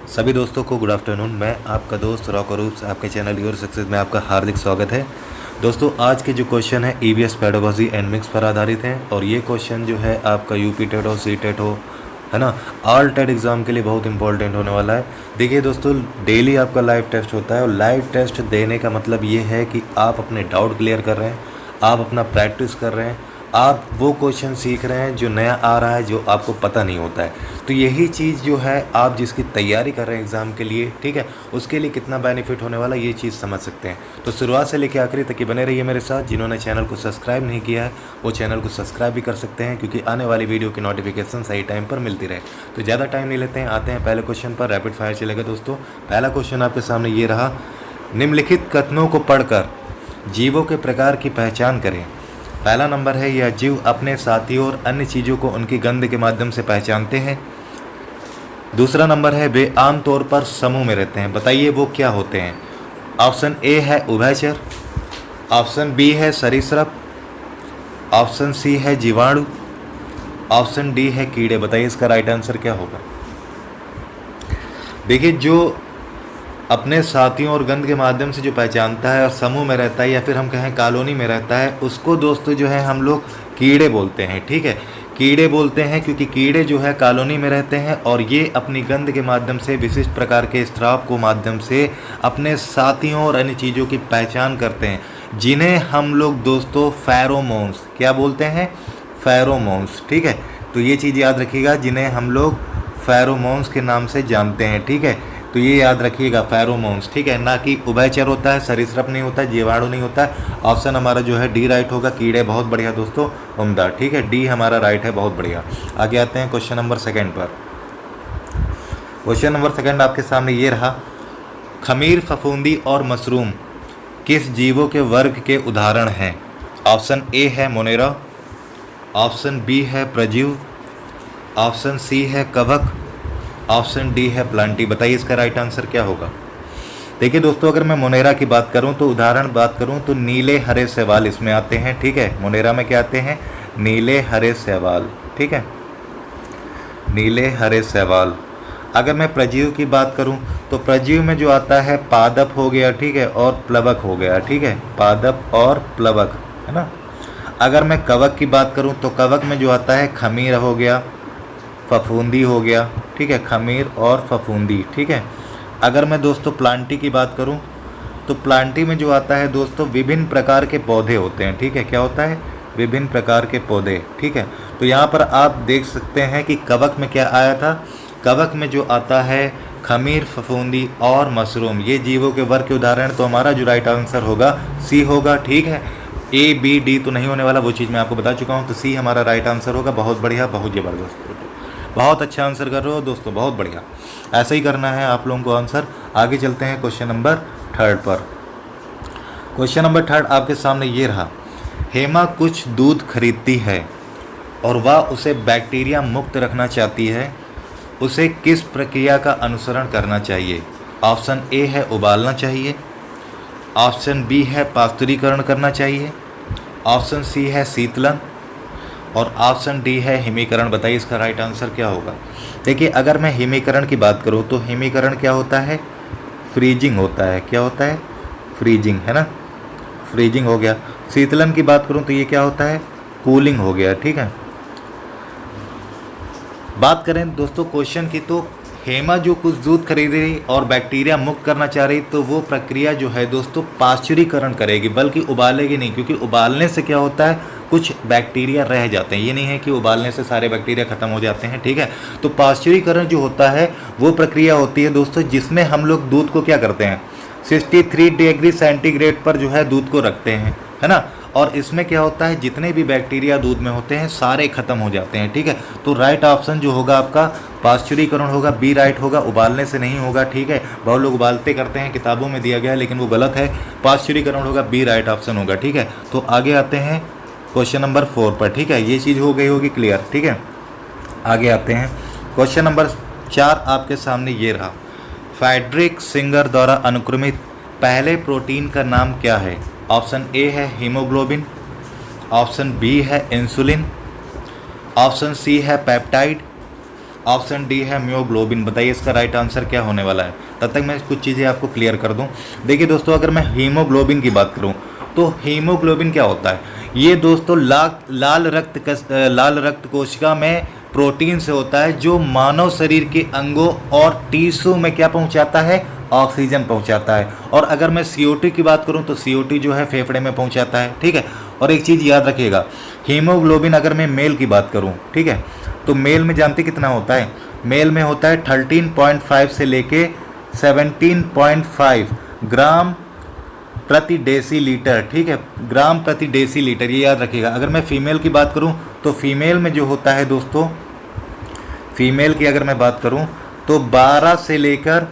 सभी दोस्तों को गुड आफ्टरनून। मैं आपका दोस्त रॉक रूप्स आपके चैनल योर सक्सेस में आपका हार्दिक स्वागत है। दोस्तों आज के जो क्वेश्चन है ईवीएस पेडागोजी एंड मिक्स पर आधारित है और ये क्वेश्चन जो है आपका यूपी टेट हो, सी टेट हो, है ना, ऑल टेट एग्ज़ाम के लिए बहुत इंपॉर्टेंट होने वाला है। देखिए दोस्तों, डेली आपका लाइव टेस्ट होता है और लाइव टेस्ट देने का मतलब ये है कि आप अपने डाउट क्लियर कर रहे हैं, आप अपना प्रैक्टिस कर रहे हैं, आप वो क्वेश्चन सीख रहे हैं जो नया आ रहा है, जो आपको पता नहीं होता है। तो यही चीज़ जो है आप जिसकी तैयारी कर रहे हैं एग्ज़ाम के लिए, ठीक है, उसके लिए कितना बेनिफिट होने वाला ये चीज़ समझ सकते हैं। तो शुरुआत से लेकर आखिरी तक बने रहिए मेरे साथ। जिन्होंने चैनल को सब्सक्राइब नहीं किया है वो चैनल को सब्सक्राइब भी कर सकते हैं, क्योंकि आने वाली वीडियो की नोटिफिकेशन सही टाइम पर मिलती रहे। तो ज़्यादा टाइम नहीं लेते हैं, आते हैं पहले क्वेश्चन पर। रैपिड फायर चलेगा दोस्तों। पहला क्वेश्चन आपके सामने ये रहा, निम्नलिखित कथनों को पढ़कर जीवों के प्रकार की पहचान करें। पहला नंबर है, यह जीव अपने साथियों और अन्य चीज़ों को उनकी गंध के माध्यम से पहचानते हैं। दूसरा नंबर है, वे आमतौर पर समूह में रहते हैं। बताइए वो क्या होते हैं। ऑप्शन ए है उभयचर, ऑप्शन बी है सरीसृप, ऑप्शन सी है जीवाणु, ऑप्शन डी है कीड़े। बताइए इसका राइट आंसर क्या होगा। देखिए, जो अपने साथियों और गंध के माध्यम से जो पहचानता है और समूह में रहता है या फिर हम कहें कॉलोनी में रहता है, उसको दोस्तों जो है हम लोग कीड़े बोलते हैं। ठीक है, कीड़े बोलते हैं क्योंकि कीड़े जो है कॉलोनी में रहते हैं और ये अपनी गंध के माध्यम से विशिष्ट प्रकार के स्राव को माध्यम से अपने साथियों और अन्य चीज़ों की पहचान करते हैं, जिन्हें हम लोग दोस्तों फेरोमोन्स क्या बोलते हैं, फेरोमोन्स। ठीक है, तो ये चीज़ याद रखिएगा, जिन्हें हम लोग फेरोमोन्स के नाम से जानते हैं। ठीक है, तो ये याद रखिएगा फेरोमोन्स। ठीक है, ना कि उभयचर होता है, सरीसृप नहीं होता है, जीवाणु नहीं होता है। ऑप्शन हमारा जो है डी राइट होगा, कीड़े। बहुत बढ़िया दोस्तों, उम्दा। ठीक है, डी हमारा राइट है, बहुत बढ़िया। आगे आते हैं क्वेश्चन नंबर सेकंड पर। क्वेश्चन नंबर सेकंड आपके सामने ये रहा, खमीर, फफूंदी और मशरूम किस जीवों के वर्ग के उदाहरण हैं। ऑप्शन ए है मोनेरा, ऑप्शन बी है प्रजीव, ऑप्शन सी है कवक, ऑप्शन डी है प्लांटी। बताइए इसका राइट आंसर क्या होगा। देखिए दोस्तों, अगर मैं मोनेरा की बात करूं तो उदाहरण बात करूं तो नीले हरे शैवाल इसमें आते हैं। ठीक है, मोनेरा में क्या आते हैं, नीले हरे शैवाल। ठीक है, नीले हरे शैवाल। अगर मैं प्रजीव की बात करूं तो प्रजीव में जो आता है पादप हो गया, ठीक है, और प्लवक हो गया। ठीक है, पादप और प्लवक, है ना। अगर मैं कवक की बात करूं तो कवक में जो आता है खमीर हो गया, फफूंदी हो गया। ठीक है, खमीर और फफूंदी। ठीक है, अगर मैं दोस्तों प्लांटी की बात करूं तो प्लांटी में जो आता है दोस्तों विभिन्न प्रकार के पौधे होते हैं। ठीक है, क्या होता है, विभिन्न प्रकार के पौधे। ठीक है, तो यहाँ पर आप देख सकते हैं कि कवक में क्या आया था, कवक में जो आता है खमीर, फफूंदी और मशरूम, ये जीवों के वर्ग के उदाहरण। तो हमारा जो राइट आंसर होगा सी होगा। ठीक है, ए बी डी तो नहीं होने वाला, वो चीज़ मैं आपको बता चुका हूँ। तो सी हमारा राइट आंसर होगा। बहुत बढ़िया, बहुत ज़बरदस्त, बहुत अच्छा आंसर कर रहे हो दोस्तों, बहुत बढ़िया। ऐसे ही करना है आप लोगों को आंसर। आगे चलते हैं क्वेश्चन नंबर थर्ड पर। क्वेश्चन नंबर थर्ड आपके सामने ये रहा, हेमा कुछ दूध खरीदती है और वह उसे बैक्टीरिया मुक्त रखना चाहती है, उसे किस प्रक्रिया का अनुसरण करना चाहिए। ऑप्शन ए है उबालना चाहिए, ऑप्शन बी है पास्तुरीकरण करना चाहिए, ऑप्शन सी है शीतलन और ऑप्शन डी है हिमीकरण। बताइए इसका राइट आंसर क्या होगा। देखिए, अगर मैं हिमीकरण की बात करूं तो हिमीकरण क्या होता है, फ्रीजिंग होता है। क्या होता है, फ्रीजिंग, है ना, फ्रीजिंग हो गया। शीतलन की बात करूं तो ये क्या होता है, कूलिंग हो गया। ठीक है, बात करें दोस्तों क्वेश्चन की तो हेमा जो कुछ दूध खरीद रही और बैक्टीरिया मुक्त करना चाह रही, तो वो प्रक्रिया जो है दोस्तों पाश्चुरीकरण करेगी, बल्कि उबालेगी नहीं, क्योंकि उबालने से क्या होता है, कुछ बैक्टीरिया रह जाते हैं। ये नहीं है कि उबालने से सारे बैक्टीरिया खत्म हो जाते हैं। ठीक है, तो पाश्चुरीकरण जो होता है वो प्रक्रिया होती है दोस्तों, जिसमें हम लोग दूध को क्या करते हैं, 63 डिग्री सेंटीग्रेड पर जो है दूध को रखते हैं, है ना। और इसमें क्या होता है, जितने भी बैक्टीरिया दूध में होते हैं सारे खत्म हो जाते हैं। ठीक है, तो राइट ऑप्शन जो होगा आपका पाश्चुरीकरण होगा, बी राइट होगा, उबालने से नहीं होगा। ठीक है, बहुत लोग उबालते करते हैं, किताबों में दिया गया है, लेकिन वो गलत है। पाश्चुरीकरण होगा, बी राइट ऑप्शन होगा। ठीक है, तो आगे आते हैं क्वेश्चन नंबर 4 पर। ठीक है, ये चीज़ हो गई होगी क्लियर। ठीक है, आगे आते हैं क्वेश्चन नंबर 4 आपके सामने ये रहा, फ्रेडरिक सिंगर द्वारा अनुक्रमित पहले प्रोटीन का नाम क्या है। ऑप्शन ए है हीमोग्लोबिन, ऑप्शन बी है इंसुलिन, ऑप्शन सी है पेप्टाइड, ऑप्शन डी है म्योग्लोबिन। बताइए इसका राइट आंसर क्या होने वाला है। तब तक मैं कुछ चीज़ें आपको क्लियर कर दूं। देखिए दोस्तों, अगर मैं हीमोग्लोबिन की बात करूं तो हीमोग्लोबिन क्या होता है? ये दोस्तों लाल रक्त कोशिका में प्रोटीन से होता है, जो मानव शरीर के अंगों और टिश्यू में क्या पहुंचाता है? ऑक्सीजन पहुंचाता है। और अगर मैं CO2 की बात करूं तो CO2 जो है फेफड़े में पहुंचाता है, ठीक है। और एक चीज़ याद रखिएगा, हीमोग्लोबिन अगर मैं मेल की बात करूं, ठीक है, तो मेल में जानते कितना होता है? मेल में होता है 13.5 से लेके 17.5 ग्राम प्रति डेसीलीटर, ठीक है, ग्राम प्रति डेसीलीटर, ये याद रखिएगा। अगर मैं फीमेल की बात करूं तो फीमेल में जो होता है दोस्तों, फीमेल की अगर मैं बात करूं तो 12 से लेकर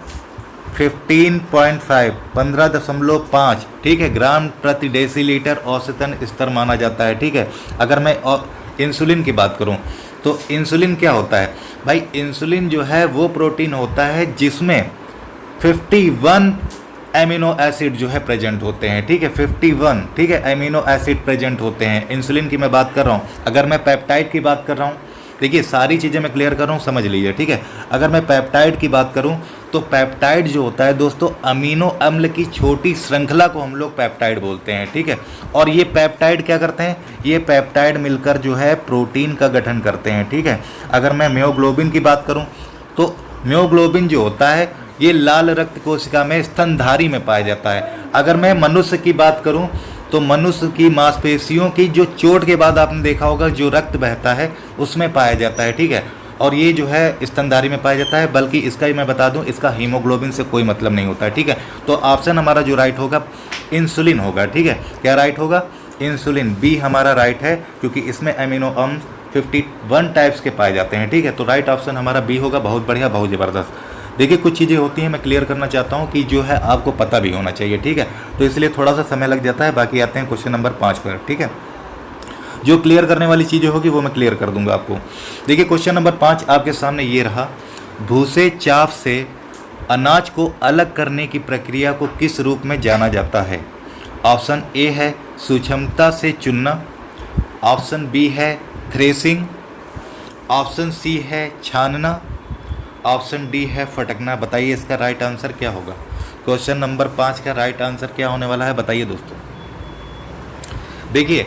15.5 15.5, ठीक है, ग्राम प्रति डेसीलीटर औसतन स्तर माना जाता है, ठीक है। अगर मैं इंसुलिन की बात करूं तो इंसुलिन क्या होता है भाई? इंसुलिन जो है वो प्रोटीन होता है जिसमें 51 एमिनो एसिड जो है प्रेजेंट होते हैं, ठीक है, 51, ठीक है, एमिनो एसिड प्रेजेंट होते हैं। इंसुलिन की मैं बात कर रहा हूँ। अगर मैं पेप्टाइड की बात कर रहा हूँ, देखिए सारी चीज़ें मैं क्लियर कर रहा हूँ, समझ लीजिए, ठीक है। अगर मैं पेप्टाइड की बात करूँ तो पेप्टाइड जो होता है दोस्तों, अमीनो अम्ल की छोटी श्रृंखला को हम लोग पेप्टाइड बोलते हैं, ठीक है। और ये पेप्टाइड क्या करते हैं? ये पेप्टाइड मिलकर जो है प्रोटीन का गठन करते हैं, ठीक है। अगर मैं म्योग्लोबिन की बात करूँ तो म्योग्लोबिन जो होता है ये लाल रक्त कोशिका में स्तनधारी में पाया जाता है। अगर मैं मनुष्य की बात करूं तो मनुष्य की मांसपेशियों की जो चोट के बाद आपने देखा होगा जो रक्त बहता है उसमें पाया जाता है, ठीक है। और ये जो है स्तनधारी में पाया जाता है, बल्कि इसका ही मैं बता दूं, इसका हीमोग्लोबिन से कोई मतलब नहीं होता है, ठीक है। तो ऑप्शन हमारा जो राइट होगा इंसुलिन होगा, ठीक है। क्या राइट होगा? इंसुलिन, बी हमारा राइट है, क्योंकि इसमें एमिनो अम्ल 51 टाइप्स के पाए जाते हैं, ठीक है। तो राइट ऑप्शन हमारा बी होगा। बहुत बढ़िया, बहुत ज़बरदस्त। देखिए कुछ चीज़ें होती हैं, मैं क्लियर करना चाहता हूं कि जो है आपको पता भी होना चाहिए, ठीक है। तो इसलिए थोड़ा सा समय लग जाता है। बाकी आते हैं क्वेश्चन नंबर 5 पर, ठीक है। जो क्लियर करने वाली चीज़ें होगी वो मैं क्लियर कर दूंगा आपको। देखिए क्वेश्चन नंबर 5 आपके सामने ये रहा, भूसे चाफ से अनाज को अलग करने की प्रक्रिया को किस रूप में जाना जाता है? ऑप्शन ए है सूक्ष्मता से चुनना, ऑप्शन बी है थ्रेसिंग, ऑप्शन सी है छानना, ऑप्शन डी है फटकना। बताइए इसका राइट आंसर क्या होगा? क्वेश्चन नंबर 5 का राइट आंसर क्या होने वाला है? बताइए दोस्तों। देखिए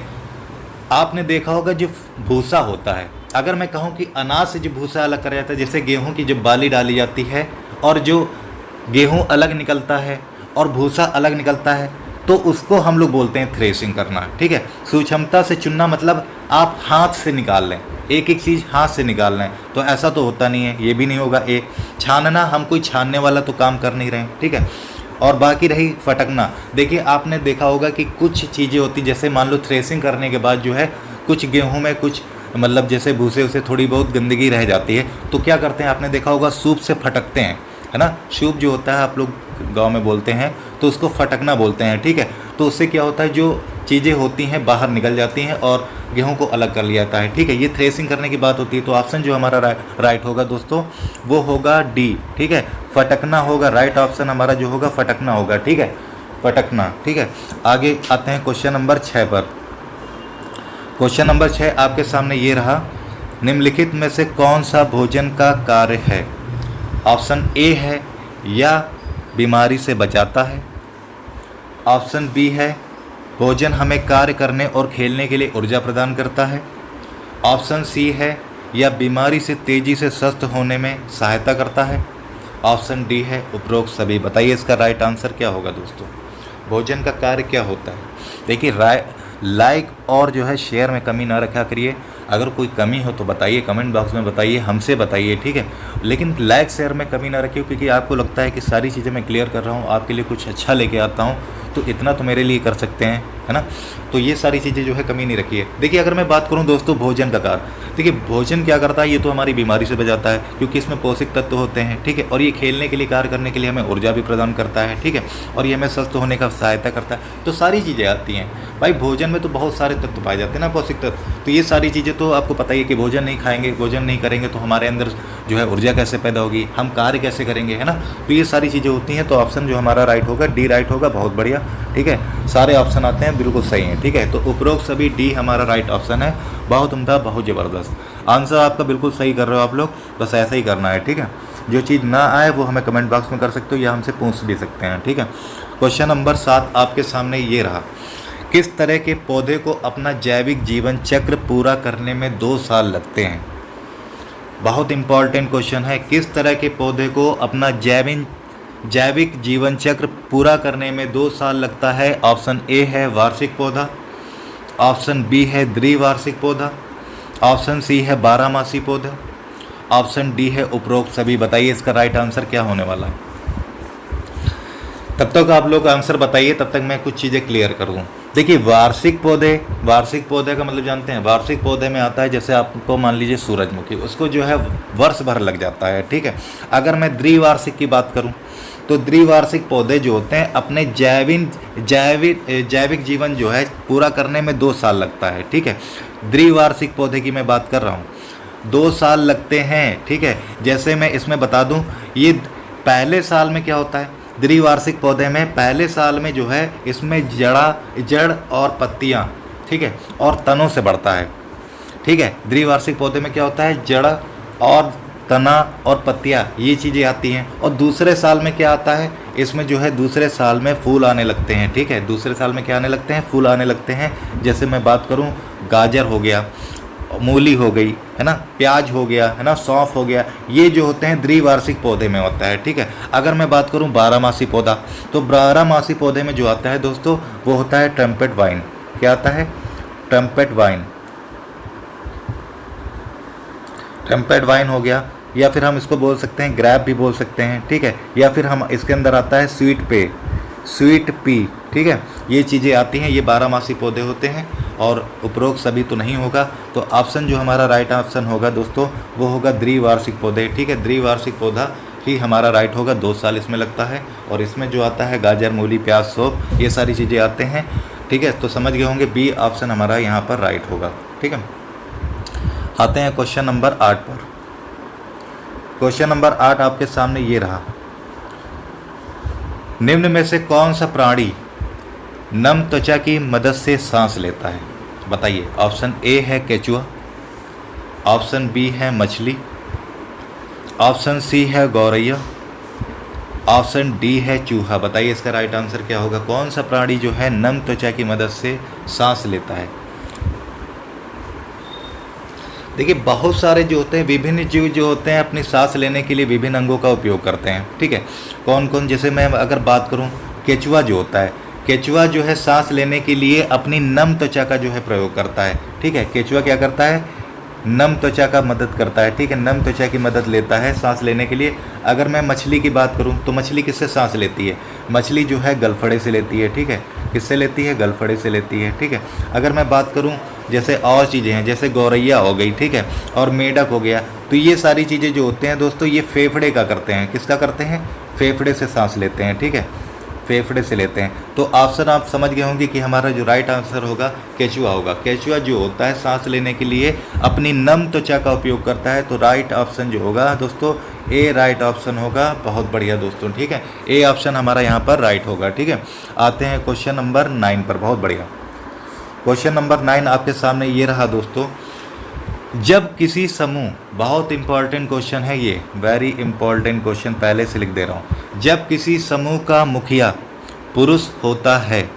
आपने देखा होगा जो भूसा होता है, अगर मैं कहूँ कि अनाज से जो भूसा अलग करा जाता है, जैसे गेहूं की जब बाली डाली जाती है और जो गेहूं अलग निकलता है और भूसा अलग निकलता है, तो उसको हम लोग बोलते हैं थ्रेसिंग करना, ठीक है। सूक्ष्मता से चुनना मतलब आप हाथ से निकाल लें, एक एक चीज़ हाथ से निकाल लें, तो ऐसा तो होता नहीं है, ये भी नहीं होगा। ए छानना, हम कोई छानने वाला तो काम कर नहीं रहे हैं, ठीक है। और बाकी रही फटकना, देखिए आपने देखा होगा कि कुछ चीज़ें होती, जैसे मान लो थ्रेसिंग करने के बाद जो है कुछ गेहूं में कुछ मतलब जैसे भूसे उसे थोड़ी बहुत गंदगी रह जाती है, तो क्या करते हैं आपने देखा होगा सूप से फटकते हैं, है ना। सूप जो होता है आप लोग गांव में बोलते हैं, तो उसको फटकना बोलते हैं, ठीक है। तो उससे क्या होता है, जो चीज़ें होती हैं बाहर निकल जाती हैं और गेहूं को अलग कर लिया जाता है, ठीक है। ये थ्रेसिंग करने की बात होती है। तो ऑप्शन जो हमारा राइट होगा दोस्तों वो होगा डी, ठीक है, फटकना होगा। राइट ऑप्शन हमारा जो होगा फटकना होगा, ठीक है, फटकना, ठीक है। आगे आते हैं क्वेश्चन नंबर 6 पर। क्वेश्चन नंबर 6 आपके सामने ये रहा, निम्नलिखित में से कौन सा भोजन का कार्य है? ऑप्शन ए है या बीमारी से बचाता है, ऑप्शन बी है भोजन हमें कार्य करने और खेलने के लिए ऊर्जा प्रदान करता है, ऑप्शन सी है या बीमारी से तेज़ी से स्वस्थ होने में सहायता करता है, ऑप्शन डी है उपरोक्त सभी। बताइए इसका राइट आंसर क्या होगा दोस्तों? भोजन का कार्य क्या होता है? देखिए लाइक और जो है शेयर में कमी ना रखा करिए। अगर कोई कमी हो तो बताइए, कमेंट बॉक्स में बताइए, हमसे बताइए, ठीक है। लेकिन लाइक शेयर में कमी ना रखिए, क्योंकि आपको लगता है कि सारी चीज़ें मैं क्लियर कर रहा हूँ, आपके लिए कुछ अच्छा लेके आता हूँ, तो इतना तो मेरे लिए कर सकते हैं, है ना। तो ये सारी चीज़ें जो है कमी नहीं रखिए। देखिए अगर मैं बात करूँ दोस्तों भोजन का कार्य, देखिए भोजन क्या करता है, ये तो हमारी बीमारी से बचाता है, क्योंकि इसमें पौष्टिक तत्व होते हैं, ठीक है। और ये खेलने के लिए, कार्य करने के लिए हमें ऊर्जा भी प्रदान करता है, ठीक है। और ये हमें स्वस्थ होने का सहायता करता है। तो सारी चीज़ें आती हैं भाई, भोजन में तो बहुत सारे तत्व पाए जाते हैं ना, पौष्टिक तत्व। तो ये सारी चीज़ें तो आपको पता ही है कि भोजन नहीं खाएंगे, भोजन नहीं करेंगे तो हमारे अंदर जो है ऊर्जा कैसे पैदा होगी, हम कार्य कैसे करेंगे, है ना। तो ये सारी चीज़ें होती हैं। तो ऑप्शन जो हमारा राइट होगा डी राइट होगा। बहुत बढ़िया, ठीक है, सारे ऑप्शन आते हैं बिल्कुल सही हैं, ठीक है। तो उपरोक्त सभी डी हमारा राइट ऑप्शन है। बहुत उम्दा, बहुत ज़बरदस्त। आंसर आपका बिल्कुल सही कर रहे हो आप लोग, बस ऐसा ही करना है, ठीक है। जो चीज़ ना आए वो हमें कमेंट बॉक्स में कर सकते हो या हमसे पूछ भी सकते हैं, ठीक है। क्वेश्चन नंबर 7 आपके सामने ये रहा। किस तरह के पौधे को अपना जैविक जीवन चक्र पूरा करने में 2 साल लगते हैं? बहुत इंपॉर्टेंट क्वेश्चन है। किस तरह के पौधे को अपना जैविक जीवन चक्र पूरा करने में 2 साल लगता है? ऑप्शन ए है वार्षिक पौधा, ऑप्शन बी है द्विवार्षिक पौधा, ऑप्शन सी है बारहमासी पौधा, ऑप्शन डी है उपरोक्त सभी। बताइए इसका राइट आंसर क्या होने वाला है। तब तक आप लोग आंसर बताइए, तब तक मैं कुछ चीज़ें क्लियर करूँ। देखिए वार्षिक पौधे का मतलब जानते हैं, वार्षिक पौधे में आता है जैसे आपको मान लीजिए सूरजमुखी, उसको जो है वर्ष भर लग जाता है, ठीक है। अगर मैं द्विवार्षिक की बात करूं तो द्विवार्षिक पौधे जो होते हैं अपने जैविक जीवन जो है पूरा करने में 2 साल लगता है, ठीक है। द्विवार्षिक पौधे की मैं बात कर रहा हूँ, 2 साल लगते हैं, ठीक है। जैसे मैं इसमें बता दूं, ये पहले साल में क्या होता है, द्विवार्षिक पौधे में पहले साल में जो है इसमें जड़ और पत्तियां, ठीक है, और तनों से बढ़ता है, ठीक है। द्विवार्षिक पौधे में क्या होता है, जड़ और तना और पत्तियां, ये चीज़ें आती हैं। और दूसरे साल में क्या आता है, इसमें जो है दूसरे साल में फूल आने लगते हैं, ठीक है। दूसरे साल में क्या आने लगते हैं, फूल आने लगते हैं। जैसे मैं बात करूं, गाजर हो गया, मूली हो गई, है ना, प्याज हो गया, है ना, सौंफ हो गया, ये जो होते हैं द्विवार्षिक पौधे में होता है, ठीक है। अगर मैं बात करूं बारहमासी पौधा, तो बारहमासी पौधे में जो आता है दोस्तों वो होता है ट्रम्पेट वाइन। क्या आता है, ट्रम्पेट वाइन हो गया, या फिर हम इसको बोल सकते हैं ग्रैप भी बोल सकते हैं, ठीक है। या फिर हम इसके अंदर आता है स्वीट पी, ठीक है। ये चीज़ें आती हैं, ये बारहमासी पौधे होते हैं। और उपरोक्त सभी तो नहीं होगा, तो ऑप्शन जो हमारा राइट ऑप्शन होगा दोस्तों वो होगा द्विवार्षिक पौधे, ठीक है। द्विवार्षिक पौधा ही हमारा राइट होगा, 2 साल इसमें लगता है। और इसमें जो आता है गाजर, मूली, प्याज, सौंफ, ये सारी चीज़ें आते हैं, ठीक है। तो समझ गए होंगे बी ऑप्शन हमारा यहाँ पर राइट होगा, ठीक है। आते हैं क्वेश्चन नंबर 8 पर। क्वेश्चन नंबर 8 आपके सामने ये रहा। निम्न में से कौन सा प्राणी नम त्वचा की मदद से सांस लेता है? बताइए। ऑप्शन ए है केचुआ, ऑप्शन बी है मछली, ऑप्शन सी है गौरैया, ऑप्शन डी है चूहा। बताइए इसका राइट आंसर क्या होगा। कौन सा प्राणी जो है नम त्वचा की मदद से सांस लेता है? देखिए बहुत सारे जो होते हैं, विभिन्न जीव जो होते हैं अपनी सांस लेने के लिए विभिन्न अंगों का उपयोग करते हैं, ठीक है। कौन कौन, जैसे मैं अगर बात करूं, केचुआ जो होता है, केचुआ जो है सांस लेने के लिए अपनी नम त्वचा का जो है प्रयोग करता है, ठीक है। केचुआ क्या करता है, नम त्वचा का मदद करता है, ठीक है। नम त्वचा की मदद लेता है सांस लेने के लिए। अगर मैं मछली की बात करूं तो मछली किससे सांस लेती है? मछली जो है गलफड़े से लेती है, ठीक है। किससे लेती है? गलफड़े से लेती है, ठीक है। अगर मैं बात करूं जैसे और चीज़ें हैं, जैसे गौरैया हो गई, ठीक है, और मेढक हो गया, तो ये सारी चीज़ें जो होते हैं दोस्तों ये फेफड़े का करते हैं। किसका करते हैं? फेफड़े से सांस लेते हैं, ठीक है, फेफड़े से लेते हैं। तो ऑप्शन आप समझ गए होंगे कि हमारा जो राइट आंसर होगा केचुआ होगा। केचुआ जो होता है सांस लेने के लिए अपनी नम त्वचा का उपयोग करता है, तो राइट ऑप्शन जो होगा दोस्तों ए राइट ऑप्शन होगा। बहुत बढ़िया दोस्तों, ठीक है, ए ऑप्शन हमारा यहाँ पर राइट होगा, ठीक है। आते हैं क्वेश्चन नंबर 9 पर। बहुत बढ़िया, क्वेश्चन नंबर 9 आपके सामने ये रहा दोस्तों। जब किसी समूह, बहुत इंपॉर्टेंट क्वेश्चन है ये, वेरी इंपॉर्टेंट क्वेश्चन, पहले से लिख दे रहा हूँ। जब किसी समूह का मुखिया पुरुष होता है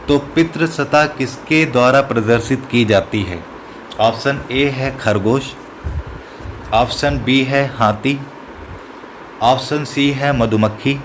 तो पितृसत्ता किसके द्वारा प्रदर्शित की जाती है? ऑप्शन ए है खरगोश, ऑप्शन बी है हाथी, ऑप्शन सी है मधुमक्खी,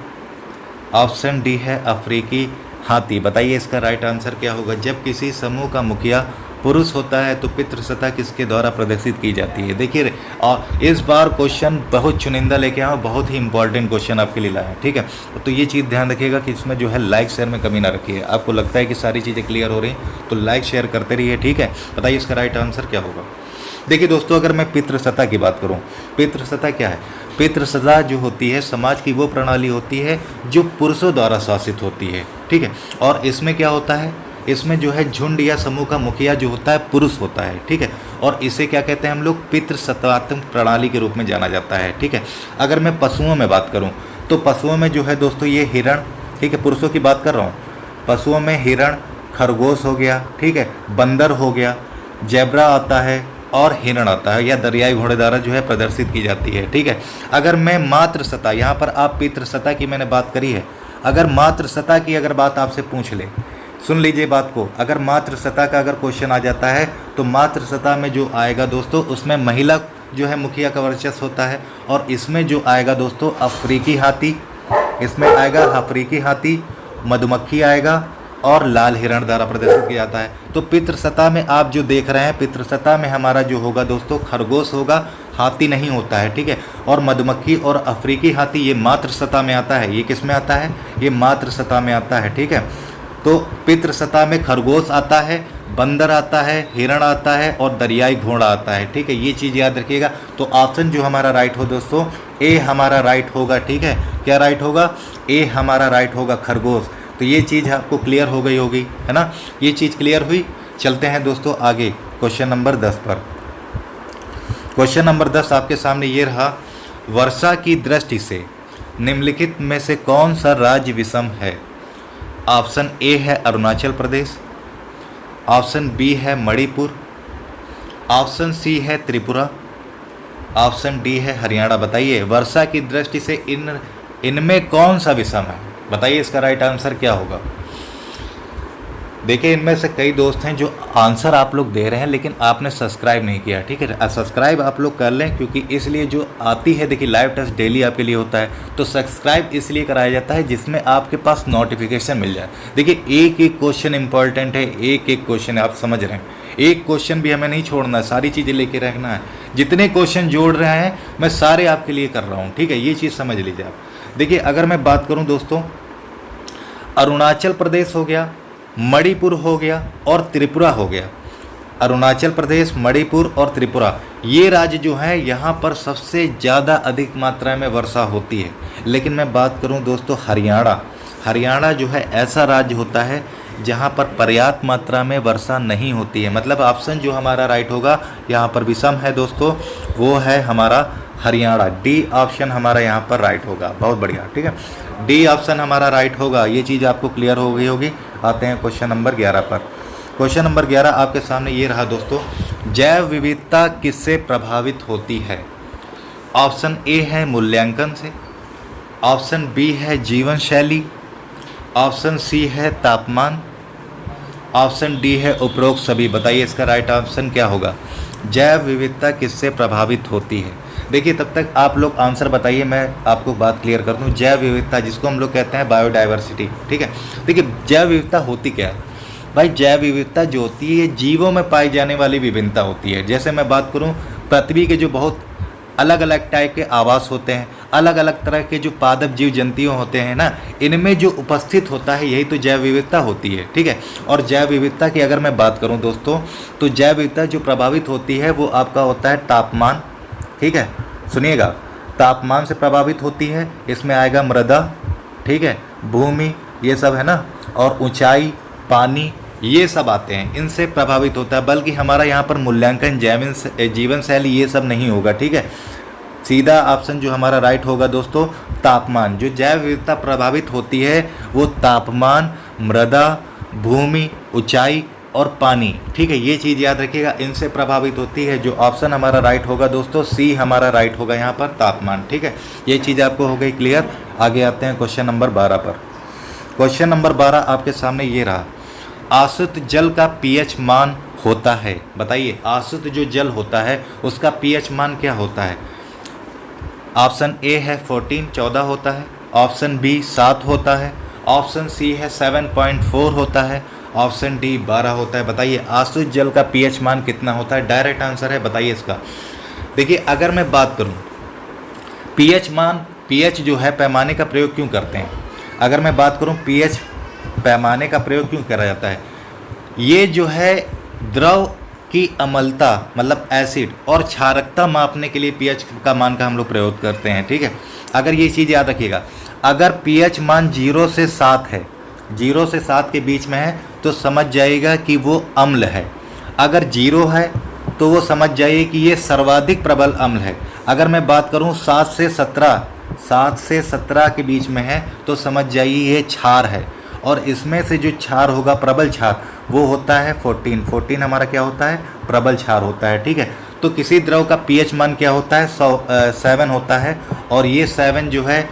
ऑप्शन डी है अफ्रीकी हाथी। बताइए इसका राइट आंसर क्या होगा। जब किसी समूह का मुखिया पुरुष होता है तो पितृसत्ता किसके द्वारा प्रदर्शित की जाती है? देखिए, और इस बार क्वेश्चन बहुत चुनिंदा लेके आया, बहुत ही इंपॉर्टेंट क्वेश्चन आपके लिए लाया, ठीक है। तो ये चीज़ ध्यान रखिएगा कि इसमें जो है लाइक शेयर में कमी ना रखिए। आपको लगता है कि सारी चीज़ें क्लियर हो रही हैं तो लाइक शेयर करते रहिए, ठीक है। बताइए इसका राइट आंसर क्या होगा। देखिए दोस्तों, अगर मैं पितृसत्ता की बात करूं, पितृसत्ता क्या है? पितृसत्ता जो होती है समाज की वो प्रणाली होती है जो पुरुषों द्वारा शासित होती है, ठीक है। और इसमें क्या होता है, इसमें जो है झुंड या समूह का मुखिया जो होता है पुरुष होता है, ठीक है। और इसे क्या कहते हैं हम लोग? पितृसत्तात्मक प्रणाली के रूप में जाना जाता है, ठीक है। अगर मैं पशुओं में बात करूं तो पशुओं में जो है दोस्तों ये हिरण, ठीक है, पुरुषों की बात कर रहा हूँ। पशुओं में हिरण, खरगोश हो गया, ठीक है, बंदर हो गया, जेब्रा आता है, और हिरण आता है, या दरियाई घोड़ेदारा जो है प्रदर्शित की जाती है। ठीक है, अगर मैं मात्र सतह, यहाँ पर आप पितृ सतह की मैंने बात करी है, अगर मात्र सतह की अगर बात आपसे पूछ ले, सुन लीजिए बात को, अगर मात्र सतह का अगर क्वेश्चन आ जाता है तो मात्र सतह में जो आएगा दोस्तों उसमें महिला जो है मुखिया का वर्चस्व होता है, और इसमें जो आएगा दोस्तों अफ्रीकी हाथी, इसमें आएगा अफ्रीकी हाथी, मधुमक्खी आएगा और लाल हिरण द्वारा प्रदर्शित किया जाता है। तो पितृसत्ता में आप जो देख रहे हैं, पितृसत्ता में हमारा जो होगा दोस्तों खरगोश होगा, हाथी नहीं होता है। ठीक है, और मधुमक्खी और अफ्रीकी हाथी ये मातृसत्ता में आता है। ये किस में आता है? ये मातृसत्ता में आता है। ठीक है, तो पितृसत्ता में खरगोश आता है, बंदर आता है, हिरण आता है और दरियाई घोड़ा आता है। ठीक है, ये चीज़ याद रखिएगा। तो ऑप्शन जो हमारा राइट हो दोस्तों, ए हमारा राइट होगा। ठीक है, क्या राइट होगा? ए हमारा राइट होगा, खरगोश। तो ये चीज़ आपको क्लियर हो गई होगी, है ना? ये चीज़ क्लियर हुई। चलते हैं दोस्तों आगे क्वेश्चन नंबर 10 पर। क्वेश्चन नंबर 10 आपके सामने ये रहा, वर्षा की दृष्टि से निम्नलिखित में से कौन सा राज्य विषम है? ऑप्शन ए है अरुणाचल प्रदेश, ऑप्शन बी है मणिपुर, ऑप्शन सी है त्रिपुरा, ऑप्शन डी है हरियाणा। बताइए वर्षा की दृष्टि से इनमें कौन सा विषम है? बताइए इसका राइट आंसर क्या होगा। देखिए इनमें से कई दोस्त हैं जो आंसर आप लोग दे रहे हैं लेकिन आपने सब्सक्राइब नहीं किया। ठीक है, सब्सक्राइब आप लोग कर लें, क्योंकि इसलिए जो आती है, देखिए लाइव टेस्ट डेली आपके लिए होता है, तो सब्सक्राइब इसलिए कराया जाता है जिसमें आपके पास नोटिफिकेशन मिल जाए। देखिए एक एक क्वेश्चन इंपॉर्टेंट है, एक एक क्वेश्चन आप समझ रहे हैं, एक क्वेश्चन भी हमें नहीं छोड़ना है, सारी चीज़ें लेके रखना है। जितने क्वेश्चन जोड़ रहे हैं मैं सारे आपके लिए कर रहा हूँ। ठीक है, ये चीज़ समझ लीजिए आप। देखिए अगर मैं बात करूँ दोस्तों, अरुणाचल प्रदेश हो गया, मणिपुर हो गया और त्रिपुरा हो गया। अरुणाचल प्रदेश, मणिपुर और त्रिपुरा, ये राज्य जो है यहाँ पर सबसे ज़्यादा अधिक मात्रा में वर्षा होती है। लेकिन मैं बात करूँ दोस्तों हरियाणा, हरियाणा जो है ऐसा राज्य होता है जहाँ पर पर्याप्त मात्रा में वर्षा नहीं होती है। मतलब ऑप्शन जो हमारा राइट होगा यहाँ पर विषम है दोस्तों, वो है हमारा हरियाणा। डी ऑप्शन हमारा यहाँ पर राइट होगा। बहुत बढ़िया, ठीक है, डी ऑप्शन हमारा राइट होगा। ये चीज़ आपको क्लियर हो गई होगी। आते हैं क्वेश्चन नंबर 11 पर। क्वेश्चन नंबर 11 आपके सामने ये रहा दोस्तों, जैव विविधता किससे प्रभावित होती है? ऑप्शन ए है मूल्यांकन से, ऑप्शन बी है जीवन शैली, ऑप्शन सी है तापमान, ऑप्शन डी है उपरोक्त सभी। बताइए इसका राइट ऑप्शन क्या होगा? जैव विविधता किससे प्रभावित होती है? देखिए तब तक आप लोग आंसर बताइए, मैं आपको बात क्लियर कर दूं। जैव विविधता जिसको हम लोग कहते हैं बायोडाइवर्सिटी। ठीक है, देखिए जैव विविधता होती क्या है भाई? जैव विविधता जो होती है जीवों में पाई जाने वाली विभिन्नता होती है। जैसे मैं बात करूं, पृथ्वी के जो बहुत अलग अलग टाइप के आवास होते हैं, अलग अलग तरह के जो पादप जीव जंतुओं होते हैं ना, इनमें जो उपस्थित होता है यही तो जैव विविधता होती है। ठीक है, और जैव विविधता की अगर मैं बात करूं दोस्तों, तो जैव विविधता जो प्रभावित होती है वो आपका होता है तापमान। ठीक है, सुनिएगा, तापमान से प्रभावित होती है। इसमें आएगा मृदा, ठीक है, भूमि, ये सब है ना, और ऊंचाई, पानी, ये सब आते हैं, इनसे प्रभावित होता है। बल्कि हमारा यहाँ पर मूल्यांकन जीवन शैली ये सब नहीं होगा। ठीक है, सीधा ऑप्शन जो हमारा राइट होगा दोस्तों तापमान। जो जैव विविधता प्रभावित होती है वो तापमान, मृदा, भूमि, ऊंचाई और पानी। ठीक है, ये चीज़ याद रखिएगा, इनसे प्रभावित होती है। जो ऑप्शन हमारा राइट होगा दोस्तों सी हमारा राइट होगा यहाँ पर तापमान। ठीक है, ये चीज़ आपको हो गई क्लियर। आगे आते हैं क्वेश्चन नंबर 12 पर। क्वेश्चन नंबर 12 आपके सामने ये रहा, आसुत जल का पीएच मान होता है। बताइए आसुत जो जल होता है उसका पीएच मान क्या होता है? ऑप्शन ए है 14 होता है, ऑप्शन बी 7 होता है, ऑप्शन सी है 7.4 होता है, ऑप्शन डी 12 होता है। बताइए आसुत जल का पीएच मान कितना होता है? डायरेक्ट आंसर है, बताइए इसका। देखिए अगर मैं बात करूं पीएच मान, पीएच जो है पैमाने का प्रयोग क्यों करते हैं? अगर मैं बात करूं पीएच पैमाने का प्रयोग क्यों करा जाता है? ये जो है द्रव की अम्लता मतलब एसिड और क्षारकता मापने के लिए पीएच का मान का हम लोग प्रयोग करते हैं। ठीक है, अगर ये चीज़ याद रखिएगा, अगर पीएच मान 0 से 7 है, 0 से 7 के बीच में है तो समझ जाइएगा कि वो अम्ल है। अगर 0 है तो वो समझ जाइए कि ये सर्वाधिक प्रबल अम्ल है। अगर मैं बात करूं 7 से 17 के बीच में है तो समझ जाइए ये क्षार है। और इसमें से जो क्षार होगा प्रबल क्षार वो होता है 14 हमारा क्या होता है, प्रबल क्षार होता है, ठीक है। तो किसी द्रव का पीएच मान क्या होता है, 7 होता है, और ये 7 जो है